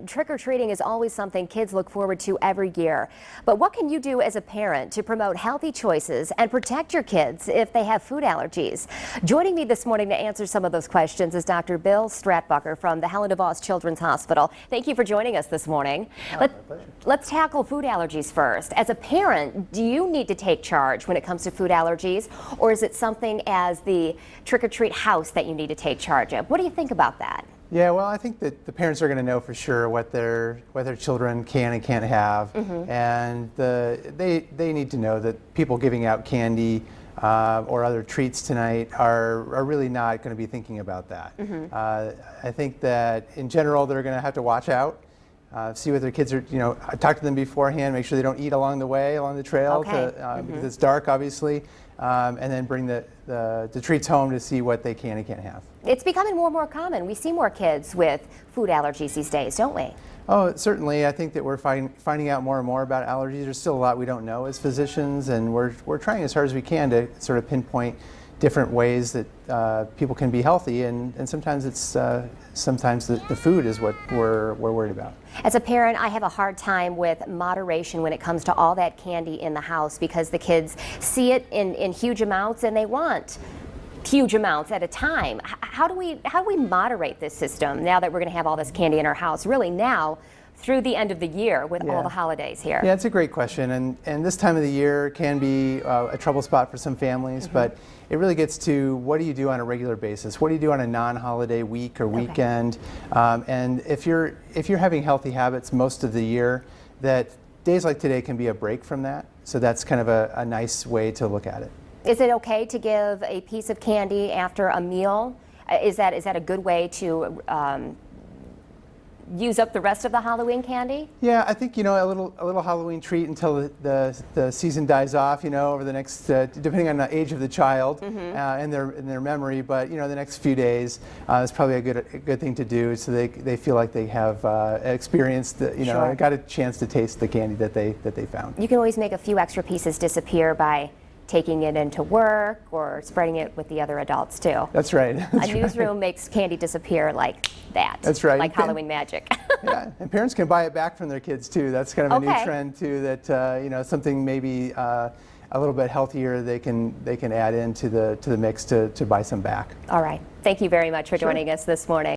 trick-or-treating is always something kids look forward to every year. But what can you do as a parent to promote healthy choices and protect your kids if they have food allergies? Joining me this morning to answer some of those questions is Dr. Bill Stratbucker from the Helen DeVos Children's Hospital. Thank you for joining us this morning. Let's tackle food allergies first. As a parent, do you need to take charge when it comes to food allergies, or is it something as the trick-or-treat house that you need to take charge of? What do you think about that? Yeah, well, I think that the parents are going to know for sure what their children can and can't have, and they need to know that people giving out candy or other treats tonight are really not going to be thinking about that. I think that in general they're going to have to watch out, see what their kids are, talk to them beforehand, make sure they don't eat along the way, along the trail, because it's dark, obviously, and then bring the treats home to see what they can and can't have. It's becoming more and more common. We see more kids with food allergies these days, don't we? Oh, certainly. I think that we're finding out more and more about allergies. There's still a lot we don't know as physicians, and we're trying as hard as we can to sort of pinpoint different ways that people can be healthy, and sometimes it's sometimes the food is what we're worried about. As a parent, I have a hard time with moderation when it comes to all that candy in the house, because the kids see it in huge amounts and they want huge amounts at a time. How do we moderate this system now that we're going to have all this candy in our house, really now through the end of the year with all the holidays here? Yeah, it's a great question, and this time of the year can be a trouble spot for some families, but it really gets to what do you do on a regular basis? What do you do on a non-holiday week or weekend? And if you're having healthy habits most of the year, that days like today can be a break from that. So that's kind of a nice way to look at it. Is it okay to give a piece of candy after a meal? Is that a good way to use up the rest of the Halloween candy? Yeah, I think a little Halloween treat until the season dies off. Over the next, depending on the age of the child and their memory, but the next few days is probably a good thing to do, so they feel like they have experienced got a chance to taste the candy that they found. You can always make a few extra pieces disappear by taking it into work or spreading it with the other adults too. That's right. A newsroom makes candy disappear like that. That's right. Like Halloween magic. Yeah, and parents can buy it back from their kids too. That's kind of a new trend too. That something maybe a little bit healthier they can add into the mix to buy some back. All right. Thank you very much for joining us this morning.